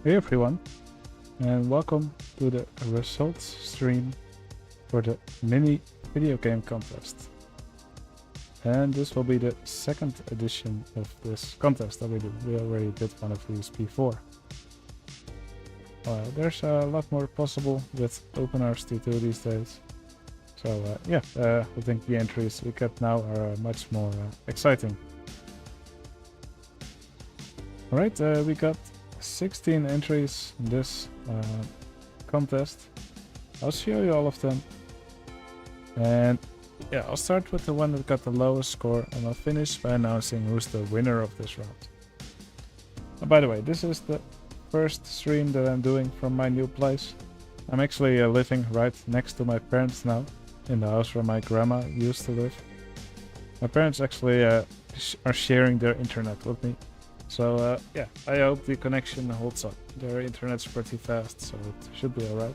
Hey everyone, and welcome to the results stream for the mini video game contest. And this will be the second edition of this contest that we do. We already did one of these before. There's a lot more possible with OpenRST2 these days. So I think the entries we get now are much more exciting. Alright, we got 16 entries in this contest. I'll show you all of them. And yeah, I'll start with the one that got the lowest score, and I'll finish by announcing who's the winner of this round. And by the way, this is the first stream that I'm doing from my new place. I'm actually living right next to my parents now, in the house where my grandma used to live. My parents actually are sharing their internet with me. So yeah, I hope the connection holds up. Their internet's pretty fast, so it should be alright.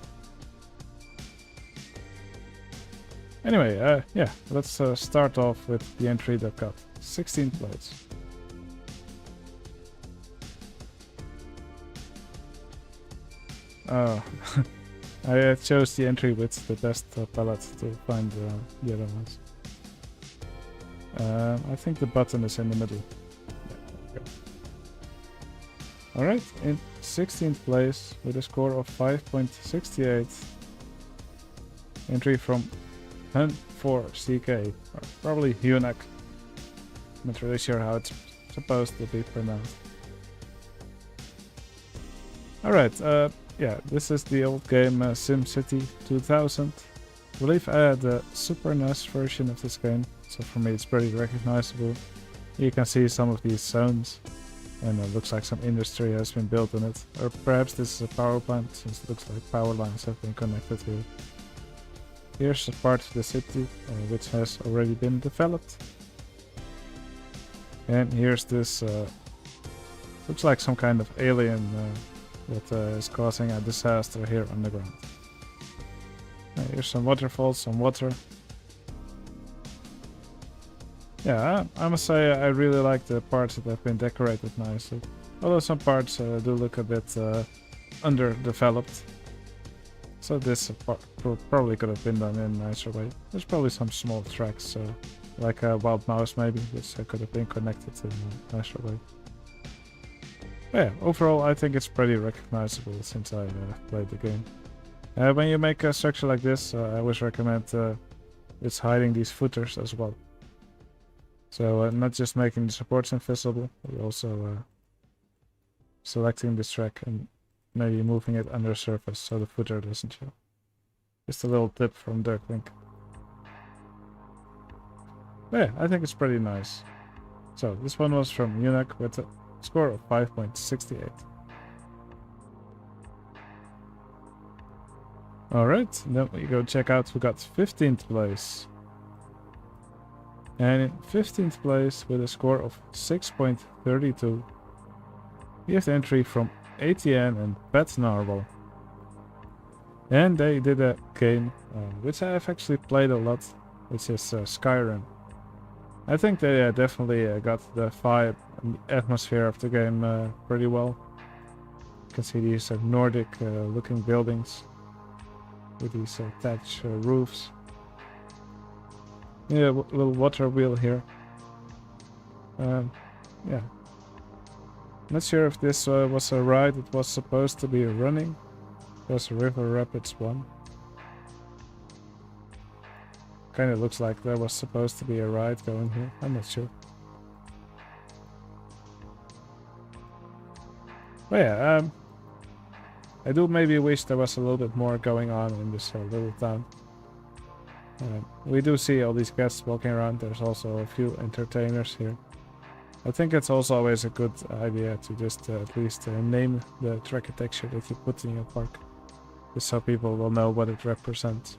Anyway, yeah, let's start off with the entry that got 16 plays. I chose the entry with the best palette to find the other ones. I think the button is in the middle. Alright, in 16th place with a score of 5.68, entry from Hun4CK, or probably Hunak. I'm not really sure how it's supposed to be pronounced. Alright, yeah, this is the old game SimCity 2000. I believe I had the Super NES version of this game, so for me it's pretty recognizable. You can see some of these zones. And it looks like some industry has been built in it. Or perhaps this is a power plant, since it looks like power lines have been connected here. Here's a part of the city, which has already been developed. And here's this, looks like some kind of alien that is causing a disaster here on the ground. Here's some waterfalls, some water. Yeah, I must say I really like the parts that have been decorated nicely. Although some parts do look a bit underdeveloped. So this probably could have been done in a nicer way. There's probably some small tracks, like a wild mouse maybe, which could have been connected in a nicer way. But yeah, overall I think it's pretty recognizable since I played the game. When you make a structure like this, I always recommend it's hiding these footers as well. So not just making the supports invisible, but also selecting this track and maybe moving it under the surface so the footer doesn't show. Just a little tip from Dirklink. But yeah, I think it's pretty nice. So this one was from Hunak with a score of 5.68. Alright, then we go check out who got 15th place. And in 15th place with a score of 6.32, we have the entry from ATN and Pet Narwhal. And they did a game which I have actually played a lot, which is Skyrim. I think they definitely got the vibe and the atmosphere of the game pretty well. You can see these Nordic looking buildings with these thatched roofs. Yeah, little water wheel here. Yeah. Not sure if this was a ride it was supposed to be running. It was River Rapids 1. Kinda looks like there was supposed to be a ride going here. I'm not sure. But yeah, I do maybe wish there was a little bit more going on in this little town. We do see all these guests walking around. There's also a few entertainers here. I think it's also always a good idea to just at least name the architecture that you put in your park, just so people will know what it represents.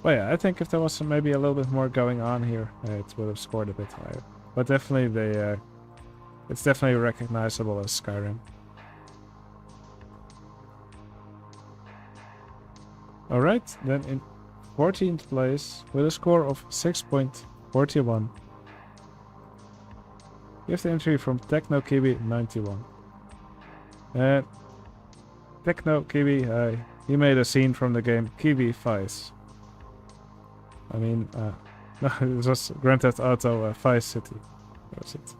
But yeah, I think if there was maybe a little bit more going on here, it would have scored a bit higher. But definitely it's definitely recognizable as Skyrim. Alright, then in 14th place with a score of 6.41, we have the entry from TechnoKiwi91. And Techno Kiwi, he made a scene from the game Kiwi Vice. I mean, no, it was Grand Theft Auto Vice City. That was it.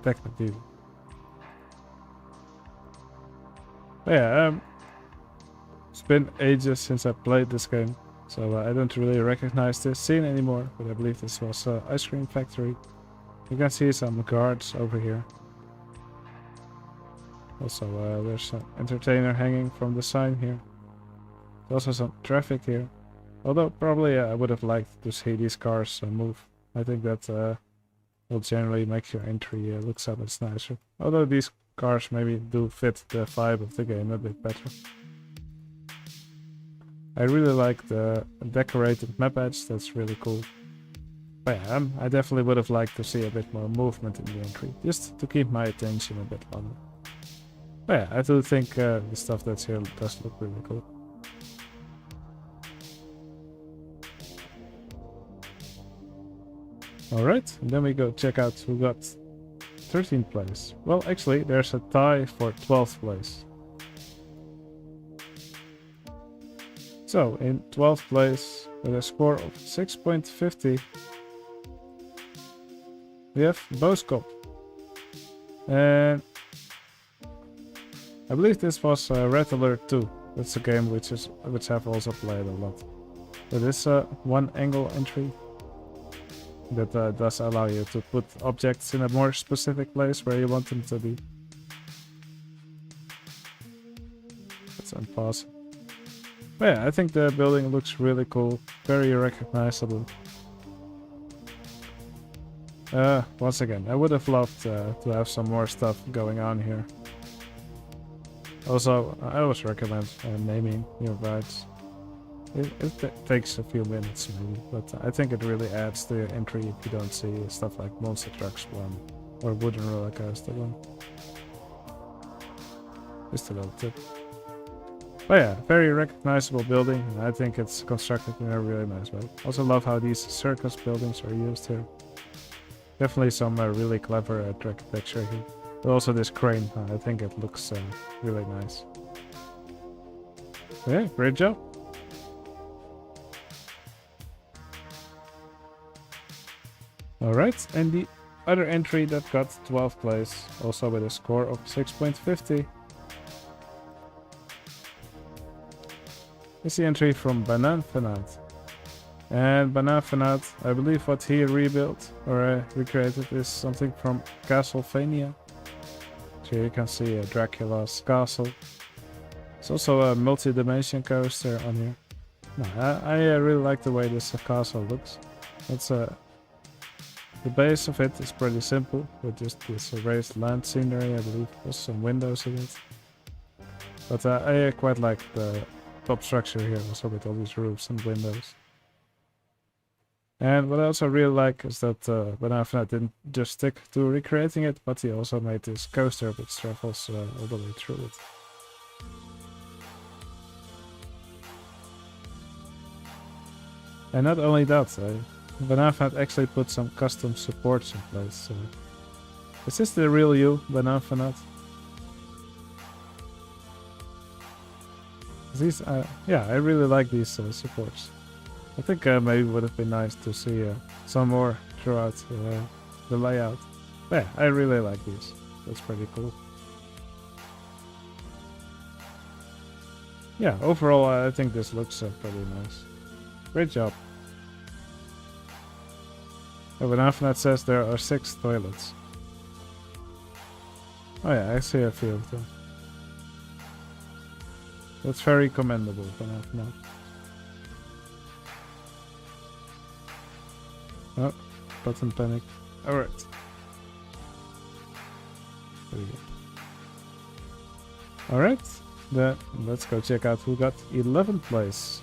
Techno Kiwi. But yeah, it's been ages since I played this game, so I don't really recognize this scene anymore, but I believe this was Ice Cream Factory. You can see some guards over here. Also, there's an entertainer hanging from the sign here. There's also some traffic here. Although, probably I would have liked to see these cars move. I think that will generally make your entry look so much nicer. Although these cars maybe do fit the vibe of the game a bit better. I really like the decorated map edge, that's really cool. But yeah, I definitely would have liked to see a bit more movement in the entry, just to keep my attention a bit longer. But yeah, I do think the stuff that's here does look really cool. Alright, and then we go check out who got 13th place. Well, actually, there's a tie for 12th place. So, in 12th place, with a score of 6.50, we have Boskop. And I believe this was Red Alert 2. That's a game which I've also played a lot. It is one angle entry that does allow you to put objects in a more specific place where you want them to be. Let's unpause. But yeah, I think the building looks really cool, very recognizable. Once again, I would have loved to have some more stuff going on here. Also, I always recommend naming your rides. It takes a few minutes maybe, but I think it really adds to your entry if you don't see stuff like Monster Trucks 1 or Wooden Rollercoaster 1. Just a little tip. But yeah, very recognizable building, and I think it's constructed in a really nice way. Also love how these circus buildings are used here. Definitely some really clever architecture here. But also this crane, I think it looks really nice. Yeah, great job. Alright, and the other entry that got 12th place, also with a score of 6.50, is the entry from Banan Fanat. And Banan Fanat, I believe what he rebuilt or recreated is something from Castlevania. So here you can see Dracula's castle. It's also a multi-dimension coaster on here. No, I really like the way this castle looks. It's the base of it is pretty simple, with just this raised land scenery, I believe. There's some windows in it. But I quite like the top structure here, also with all these roofs and windows. And what I also really like is that Banan Fanat didn't just stick to recreating it, but he also made this coaster which travels all the way through it. And not only that, Banan Fanat actually put some custom supports in place. Is this the real you, Banan Fanat? These, yeah, I really like these supports. I think maybe it would have been nice to see some more throughout the layout. But yeah, I really like these. That's pretty cool. Yeah, overall I think this looks pretty nice. Great job. Banan Fanat says there are 6 toilets. Oh yeah, I see a few of them. That's very commendable, Banan Fanat. Oh, button panic. Alright. There we go. Alright, then let's go check out who got 11th place.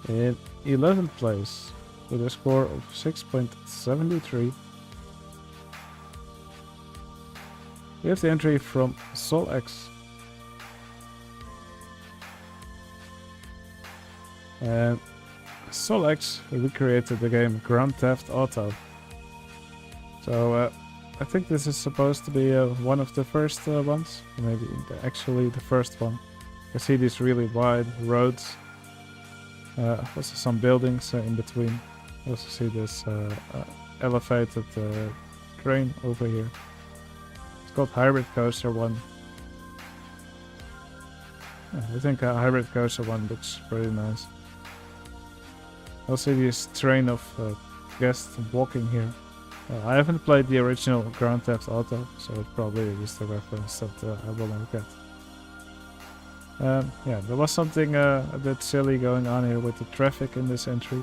In 11th place, with a score of 6.73, we have the entry from SolX. And SolX recreated the game Grand Theft Auto. So I think this is supposed to be one of the first ones. Maybe actually the first one. I see these really wide roads. Also some buildings in between. I also see this elevated train over here. It's called Hybrid Coaster 1. I think a Hybrid Coaster 1 looks pretty nice. I see this train of guests walking here. I haven't played the original Grand Theft Auto, so it probably is the reference that I will not get. Yeah, there was something a bit silly going on here with the traffic in this entry.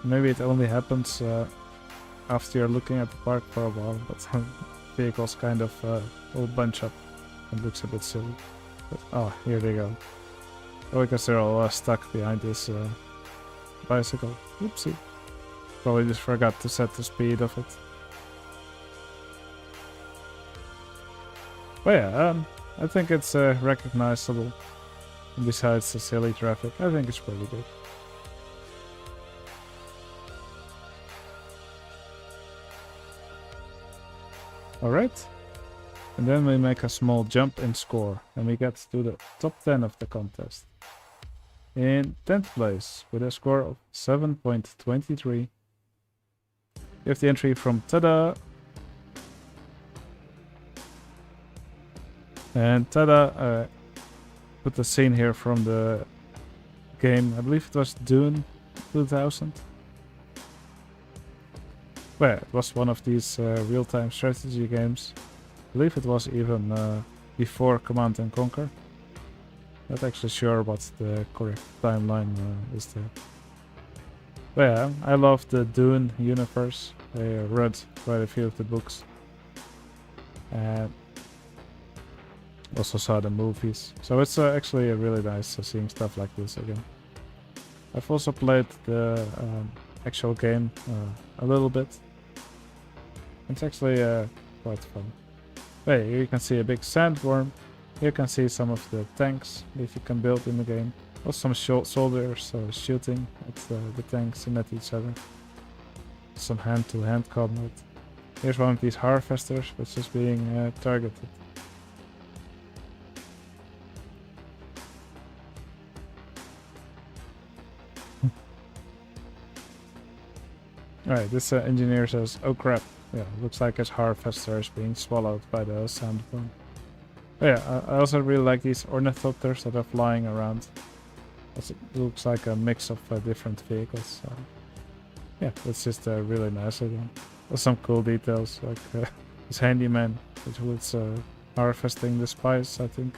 Maybe it only happens after you're looking at the park for a while, but vehicles kind of all bunch up and looks a bit silly. But, oh, here they go. Oh, because they're all stuck behind this bicycle. Oopsie. Probably just forgot to set the speed of it. But yeah, I think it's recognizable. And besides the silly traffic, I think it's pretty good. Alright. And then we make a small jump in score. And we get to the top 10 of the contest. In 10th place, with a score of 7.23. You have the entry from Tada. And Tada put the scene here from the game. I believe it was Dune 2000. Well, it was one of these real-time strategy games. I believe it was even before Command and Conquer. Not actually sure what the correct timeline is there. But yeah, I love the Dune universe. I read quite a few of the books. And also saw the movies. So it's actually really nice seeing stuff like this again. I've also played the actual game a little bit. It's actually quite fun. Hey, here you can see a big sandworm. Here you can see some of the tanks that you can build in the game. Also some soldiers shooting at the tanks and at each other. Some hand-to-hand combat. Here's one of these harvesters which is being targeted. Alright, this engineer says, oh crap. Yeah, looks like his harvester is being swallowed by the sandworm. But yeah, I also really like these ornithopters that are flying around. It looks like a mix of different vehicles. So yeah, it's just really nice again. There's some cool details, like this handyman, which was harvesting the spice, I think.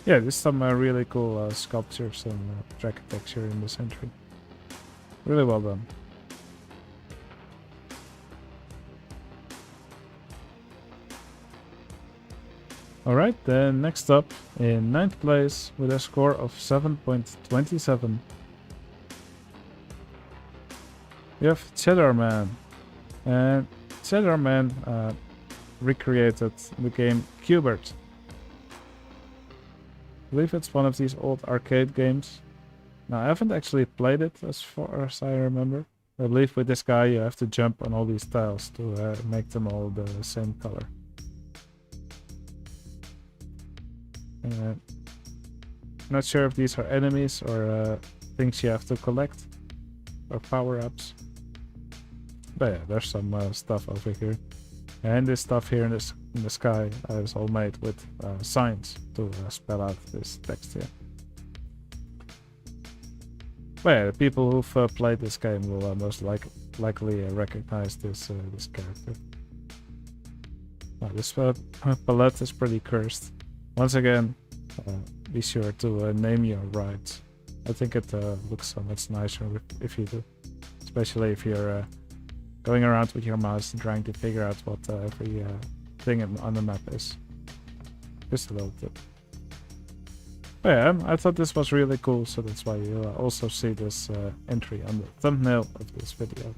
Yeah, there's some really cool sculptures and architecture in this entry. Really well done. Alright, then next up, in 9th place with a score of 7.27. We have Cheddar Man. And Cheddar Man recreated the game Qbert. I believe it's one of these old arcade games. Now, I haven't actually played it as far as I remember. I believe with this guy you have to jump on all these tiles to make them all the same color. Not sure if these are enemies or things you have to collect or power-ups. But yeah, there's some stuff over here. And this stuff here in the sky is all made with signs to spell out this text here. But yeah, the people who've played this game will most likely recognize this character. This palette is pretty cursed. Once again, be sure to name your rides. I think it looks so much nicer if you do. Especially if you're going around with your mouse and trying to figure out what every thing on the map is. Just a little tip. But yeah, I thought this was really cool, so that's why you also see this entry on the thumbnail of this video.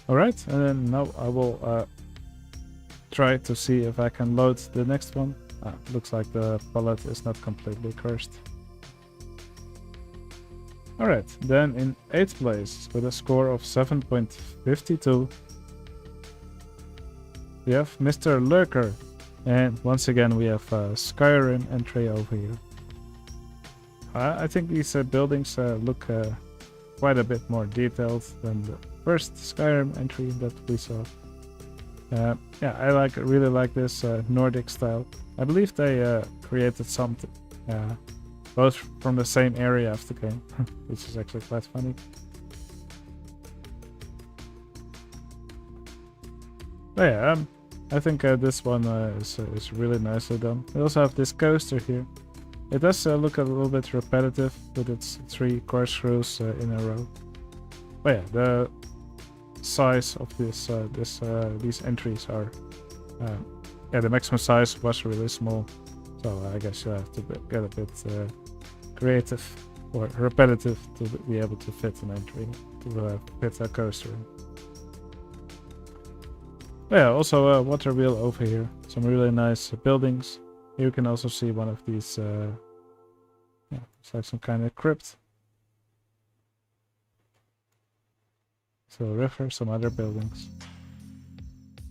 Alright, and then now I will try to see if I can load the next one. Looks like the palette is not completely cursed. Alright, then in 8th place with a score of 7.52 we have Mr. Lurker. And once again we have Skyrim entry over here. I think these buildings look quite a bit more detailed than the first Skyrim entry that we saw. Yeah, I really like this Nordic style. I believe they created something both from the same area of the game, which is actually quite funny. But yeah, I think this one is really nicely done. We also have this coaster here. It does look a little bit repetitive with its 3 corkscrews in a row. But yeah, the size of these entries are yeah, the maximum size was really small, so I guess you have to get a bit creative or repetitive to be able to fit an entry, to fit a coaster in. Yeah, also a water wheel over here. Some really nice buildings. Here you can also see one of these, yeah, it's like some kind of crypt. So a river, some other buildings.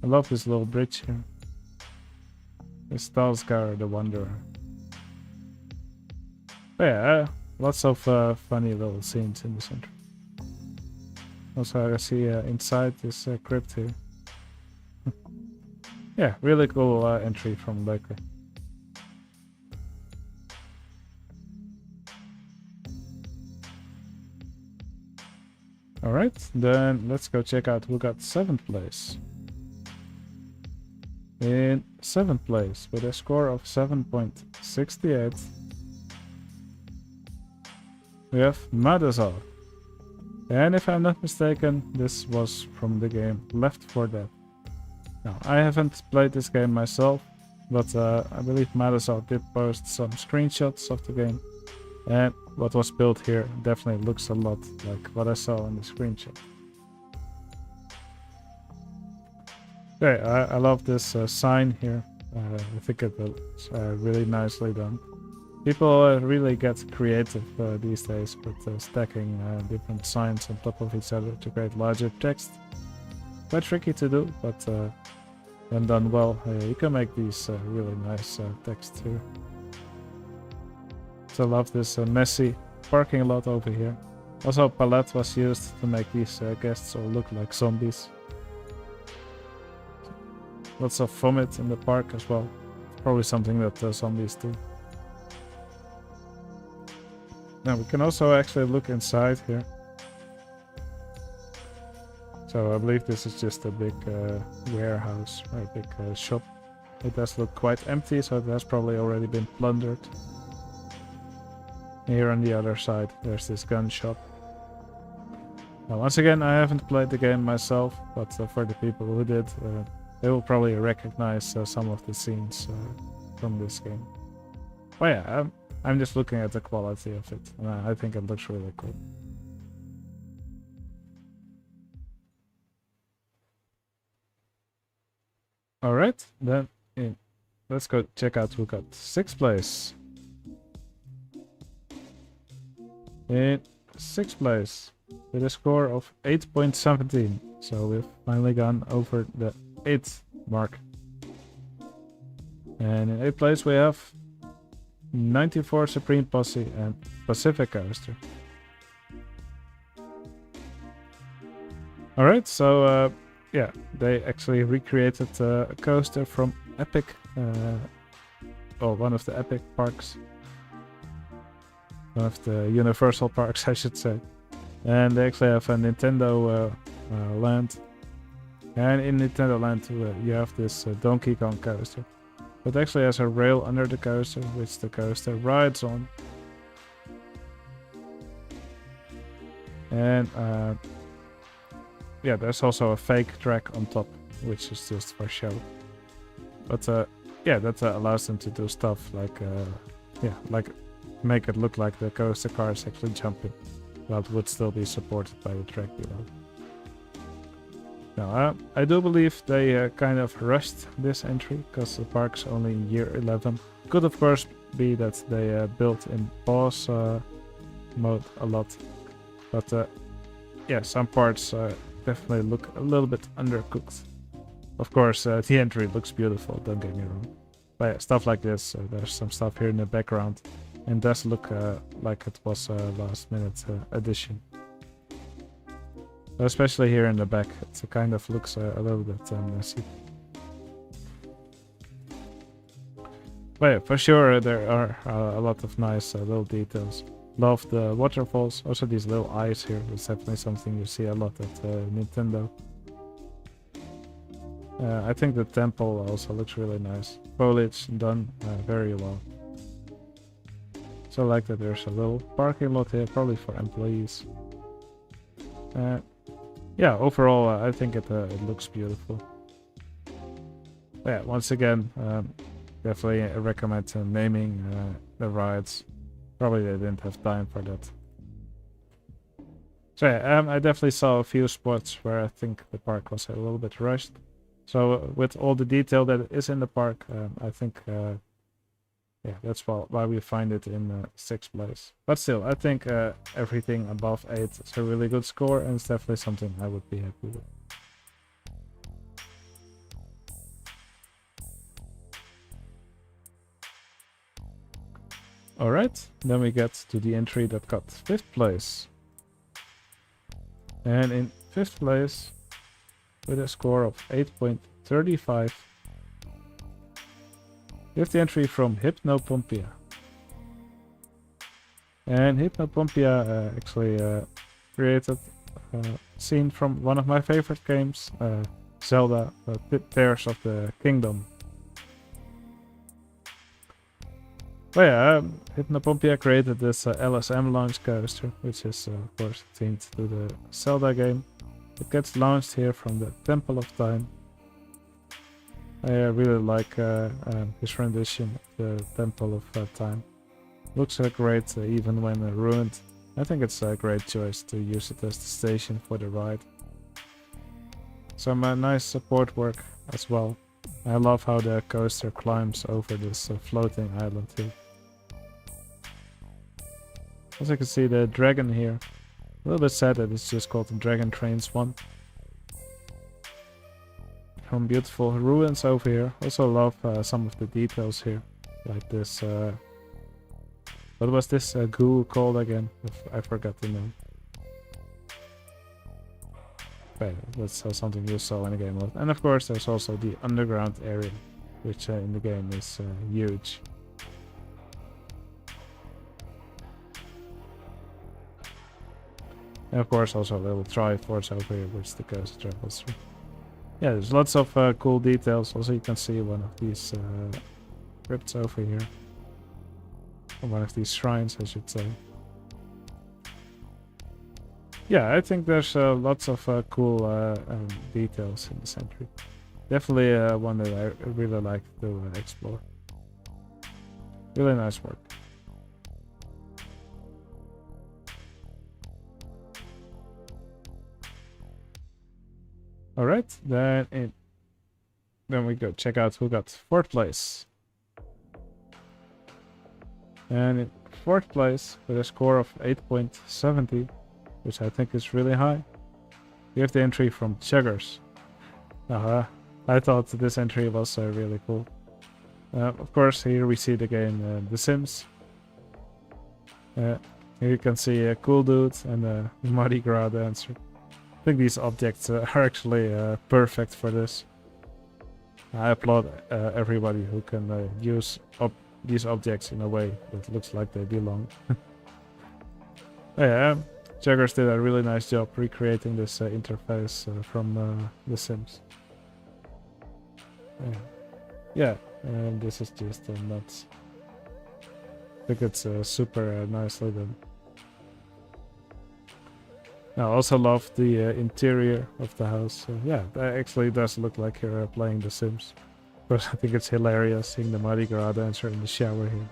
I love this little bridge here. This Stalsgar the Wanderer. But yeah, lots of funny little scenes in the center. Also I see inside this crypt here. Yeah, really cool entry from Laker. Alright, then let's go check out who got 7th place. In 7th place, with a score of 7.68, we have Madazal. And if I'm not mistaken, this was from the game Left 4 Dead. Now, I haven't played this game myself, but I believe Madazal did post some screenshots of the game. And what was built here definitely looks a lot like what I saw in the screenshot. Okay, I love this sign here. I think it looks really nicely done. People really get creative these days with stacking different signs on top of each other to create larger text. Quite tricky to do, but when done well, you can make these really nice text here. So I love this messy parking lot over here. Also, palette was used to make these guests all look like zombies. Lots of vomit in the park as well. Probably something that zombies do. Now we can also actually look inside here. So I believe this is just a big warehouse or a big shop. It does look quite empty, so it has probably already been plundered. Here on the other side, there's this gun shop. Now, once again, I haven't played the game myself, but for the people who did, they will probably recognize some of the scenes from this game. But yeah, I'm just looking at the quality of it, and I think it looks really cool. Alright, then let's go check out who got 6th place. In 6th place, with a score of 8.17. So we've finally gone over the 8th mark. And in 8th place we have 94 Supreme Posse and Pacific Coaster. Alright, so yeah, they actually recreated a coaster from Epic, well, one of the Epic parks. One of the Universal parks, I should say. And they actually have a Nintendo land. And in Nintendo land you have this Donkey Kong coaster. It actually has a rail under the coaster, which the coaster rides on. And yeah, there's also a fake track on top, which is just for show. But yeah, that allows them to do stuff like, yeah, like make it look like the coaster car is actually jumping, but it would still be supported by the track below. Now, I do believe they kind of rushed this entry, because the park's only in year 11. Could of course be that they built in pause mode a lot, But yeah, some parts definitely look a little bit undercooked. Of course, the entry looks beautiful, don't get me wrong. But yeah, stuff like this, there's some stuff here in the background, and does look like it was a last minute addition. Especially here in the back, it kind of looks a little bit messy. But yeah, for sure there are a lot of nice little details. Love the waterfalls, also these little eyes here. It's definitely something you see a lot at Nintendo. I think the temple also looks really nice. Foliage done very well. So I like that there's a little parking lot here, probably for employees. Yeah, overall I think it looks beautiful. But yeah, once again, definitely recommend naming the rides. Probably they didn't have time for that. So yeah, I definitely saw a few spots where I think the park was a little bit rushed. So with all the detail that is in the park, I think yeah, that's why we find it in 6th place. But still, I think everything above 8 is a really good score, and it's definitely something I would be happy with. Alright, then we get to the entry that got 5th place. And in 5th place, with a score of 8.35, we have the entry from Hypnopompia. And Hypnopompia actually created a scene from one of my favorite games, Zelda, Tears of the Kingdom. But yeah, Hypnopompia created this LSM launch coaster, which is of course themed to the Zelda game. It gets launched here from the Temple of Time. I really like his rendition of the Temple of Time. Looks great even when ruined. I think it's a great choice to use it as the station for the ride. Some nice support work as well. I love how the coaster climbs over this floating island here. As you can see, the dragon here. A little bit sad that it's just called the Dragon Trains 1. Some beautiful ruins over here. Also love some of the details here. Like this, what was this ghoul called again? I forgot the name. But that's something you saw in the game. And of course there's also the underground area, which in the game is huge. And of course also a little Triforce over here, which the coaster travels through. Yeah, there's lots of cool details. Also you can see one of these crypts over here. Or one of these shrines, I should say. Yeah, I think there's lots of cool details in this entry. Definitely one that I really like to explore. Really nice work. Alright, then we go check out who got 4th place. And in 4th place, with a score of 8.70, which I think is really high, we have the entry from Chuggers. I thought this entry was really cool. Of course, here we see the game The Sims. Here you can see a cool dude and a Mardi Gras dancer. I think these objects are actually perfect for this. I applaud everybody who can use these objects in a way that looks like they belong. Yeah, Chuggers did a really nice job recreating this interface from The Sims. Yeah, and this is just nuts. I think it's super nicely done. I also love the interior of the house. Yeah, that actually does look like you're playing The Sims. But I think it's hilarious seeing the Mardi Gras dancer in the shower here.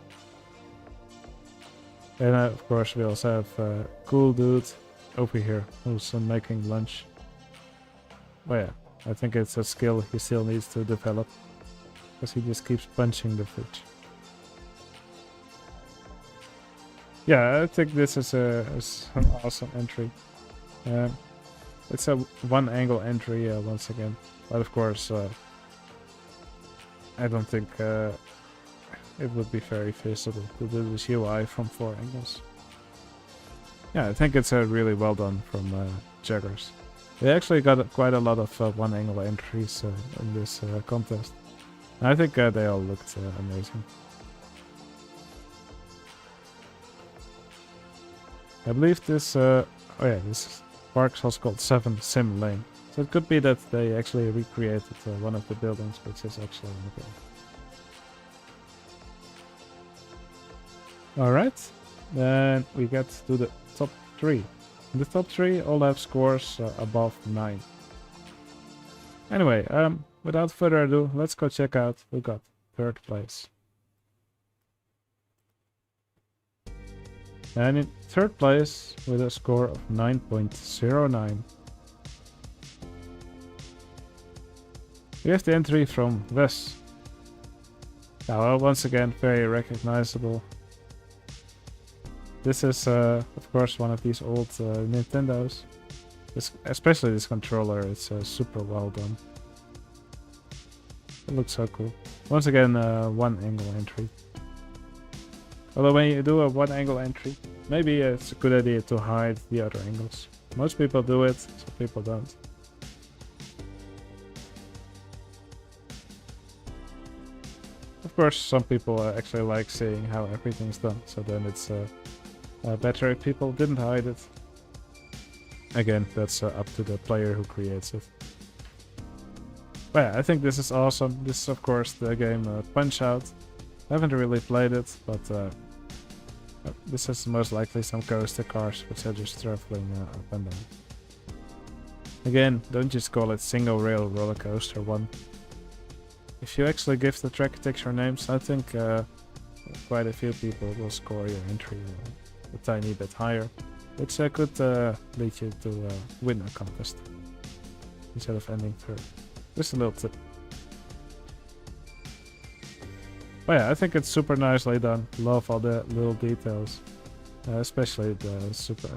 And of course we also have a cool dude over here who's making lunch. Well, yeah, I think it's a skill he still needs to develop, because he just keeps punching the fridge. Yeah, I think this is an awesome entry. It's a one angle entry once again, but of course I don't think it would be very feasible to do this UI from 4 angles. Yeah, I think it's really well done from Jaggers. They actually got quite a lot of one angle entries in this contest. I think they all looked amazing. I believe this, oh yeah, this park is also called 7 Sim Lane. So it could be that they actually recreated one of the buildings, which is actually in the game. Alright, then we get to the top 3. The top 3 all have scores above 9. Anyway, without further ado, let's go check out who got 3rd place. And in 3rd place, with a score of 9.09, we have the entry from Wes. Now, once again, very recognizable. This is, of course, one of these old Nintendos. Especially this controller, it's super well done. It looks so cool. Once again, one angle entry. Although when you do a one angle entry, maybe it's a good idea to hide the other angles. Most people do it, some people don't. Of course, some people actually like seeing how everything's done, so then it's better if people didn't hide it. Again, that's up to the player who creates it. But yeah, I think this is awesome. This is of course the game Punch-Out. I haven't really played it, but this is most likely some coaster cars which are just traveling up and down. Again, don't just call it single rail roller coaster 1. If you actually give the track texture names, I think quite a few people will score your entry a tiny bit higher, which could lead you to win a contest instead of ending 3rd. Just a little tip. But yeah, I think it's super nicely done. Love all the little details, especially the super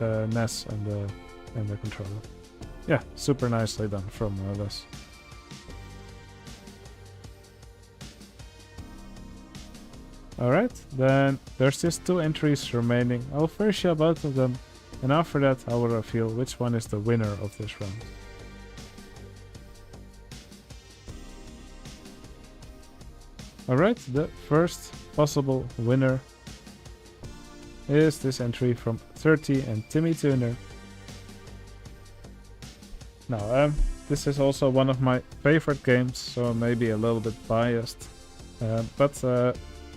NES and the controller. Yeah, super nicely done from Wes. Alright, then there's just 2 entries remaining. I'll first show both of them, and after that I will reveal which one is the winner of this round. Alright, the first possible winner is this entry from 30 and Timmy Tuner. Now, this is also one of my favorite games, so maybe a little bit biased.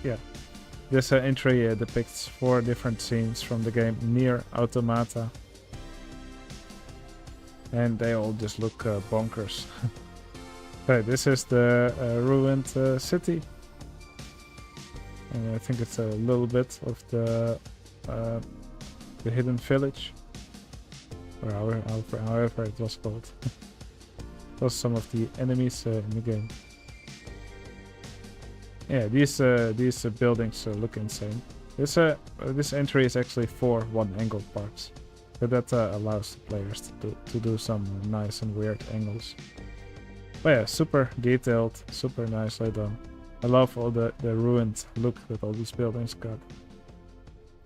Yeah, this entry depicts 4 different scenes from the game Nier Automata. And they all just look bonkers. Okay, this is the ruined city. And I think it's a little bit of the hidden village. Or however it was called. Those some of the enemies in the game. Yeah, these buildings look insane. This entry is actually 4 one-angle parts, so that allows the players to do some nice and weird angles. But yeah, super detailed, super nicely done. I love all the ruined look that all these buildings got.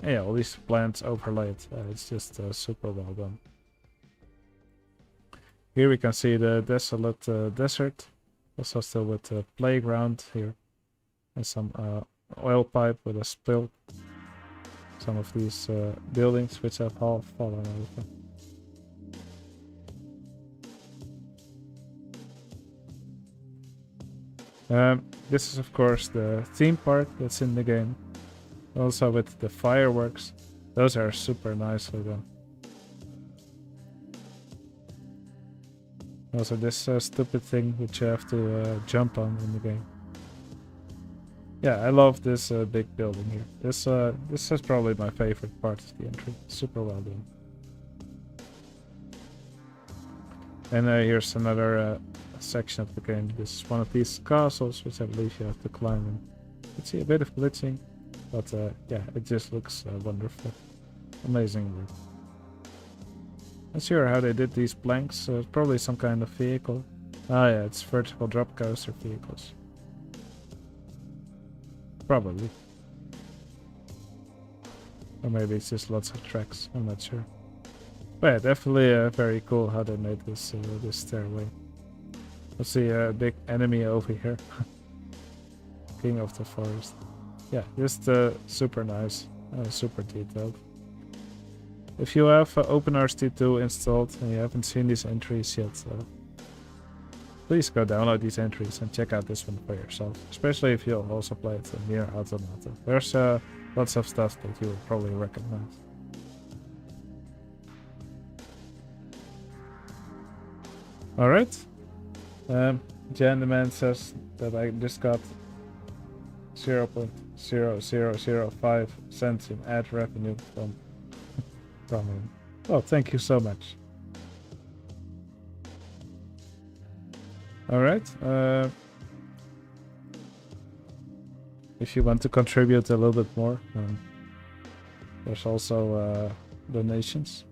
And yeah, all these plants overlaid. It's just super well done. Here we can see the desolate desert, also still with the playground here. And some oil pipe with a spill. Some of these buildings which have all fallen over. This is of course the theme park that's in the game. Also with the fireworks. Those are super nicely done. Also this stupid thing which you have to jump on in the game. Yeah, I love this big building here. This is probably my favorite part of the entry. Super well done. And here's another section of the game. This is one of these castles, which I believe you have to climb in. You can see a bit of glitching. But yeah, it just looks wonderful. Amazing work. Not sure how they did these planks. Probably some kind of vehicle. Ah yeah, it's vertical drop coaster vehicles. Probably. Or maybe it's just lots of tracks. I'm not sure. But yeah, definitely very cool how they made this this stairway. Let's see a big enemy over here. King of the forest. Yeah, just super nice. Super detailed. If you have OpenRT2 installed and you haven't seen these entries yet, please go download these entries and check out this one for yourself. Especially if you'll also play it near Automata. There's lots of stuff that you will probably recognize. Alright. Jan the man says that I just got 0.0005 cents in ad revenue from him. Oh, thank you so much. Alright. If you want to contribute a little bit more, there's also donations.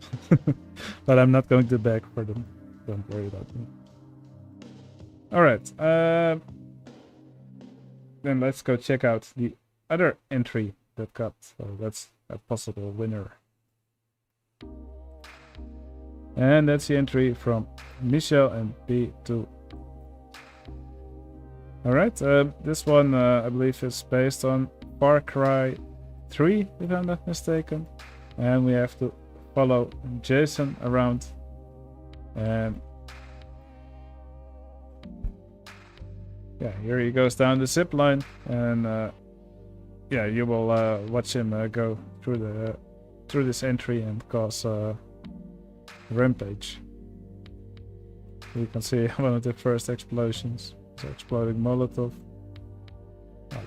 But I'm not going to beg for them. Don't worry about me. Alright. Then let's go check out the other entry that got. That's a possible winner. And that's the entry from Michel and P2. Alright, this one I believe is based on Far Cry 3, if I'm not mistaken. And we have to follow Jason around. And yeah, here he goes down the zip line. And yeah, you will watch him go through this entry and cause rampage. You can see one of the first explosions. It's exploding Molotov.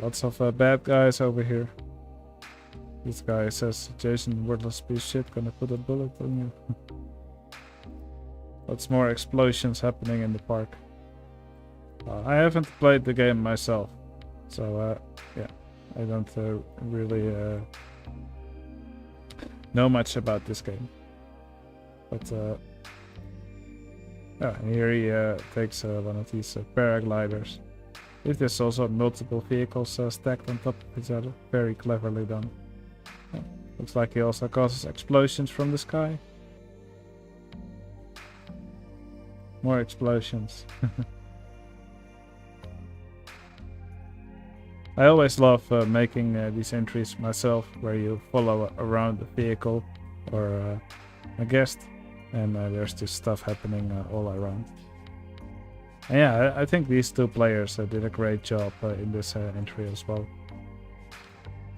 Lots of bad guys over here. This guy says, Jason, worthless piece of shit, gonna put a bullet on you. Lots more explosions happening in the park. I haven't played the game myself, so yeah, I don't really know much about this game. But yeah, here he takes one of these paragliders. There's also multiple vehicles stacked on top of each other. Very cleverly done. Yeah, looks like he also causes explosions from the sky. More explosions. I always love making these entries myself, where you follow around a vehicle or a guest, and there's this stuff happening all around. And yeah, I think these two players did a great job in this entry as well.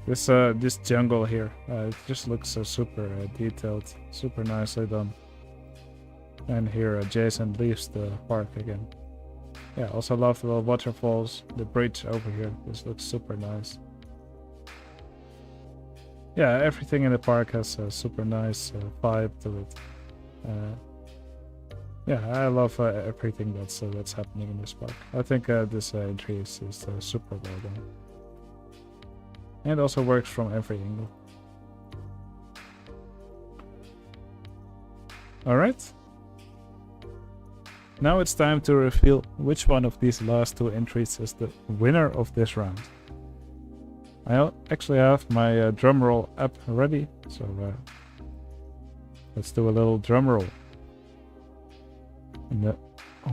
This jungle here, it just looks super detailed, super nicely done. And here Jason leaves the park again. Yeah, also love the little waterfalls, the bridge over here. This looks super nice. Yeah, everything in the park has a super nice vibe to it. Yeah, I love everything that's happening in this park. I think this entry is super well done. And also works from every angle. Alright. Now it's time to reveal which one of these last two entries is the winner of this round. I actually have my drumroll app ready, so let's do a little drumroll. And the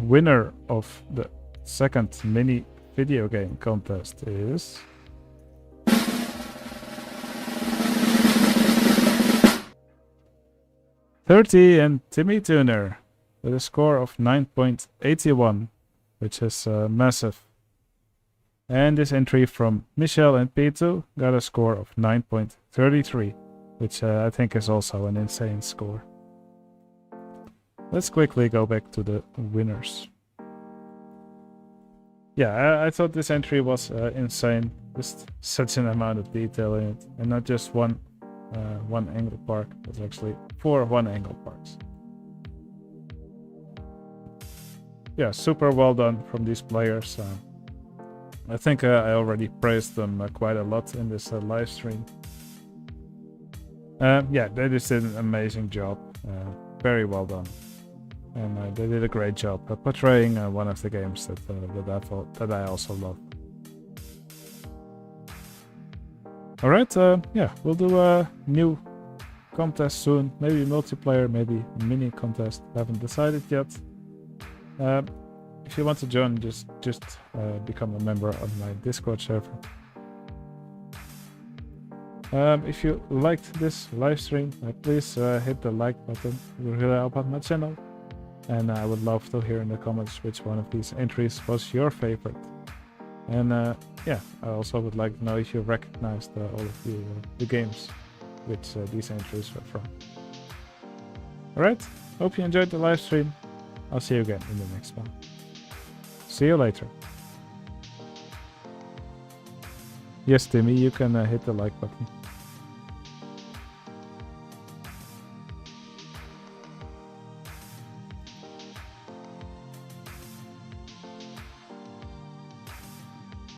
winner of the second mini video game contest is... .30 and Timmy Tuner with a score of 9.81, which is massive. And this entry from Michel and P2 got a score of 9.33, which I think is also an insane score. Let's quickly go back to the winners. Yeah, I thought this entry was insane. Just such an amount of detail in it, and not just one angle park. There's actually 4 one-angle parks. Yeah, super well done from these players. I think I already praised them quite a lot in this live stream. Yeah, they just did an amazing job. Very well done. And they did a great job portraying one of the games that I also love. Alright, yeah, we'll do a new contest soon. Maybe multiplayer, maybe mini contest. Haven't decided yet. If you want to join, just become a member of my Discord server. If you liked this live stream, please hit the like button. It will really help out my channel. And I would love to hear in the comments which one of these entries was your favorite. And yeah, I also would like to know if you recognized all of the games which these entries were from. Alright, hope you enjoyed the live stream. I'll see you again in the next one. See you later. Yes, Timmy, you can hit the like button.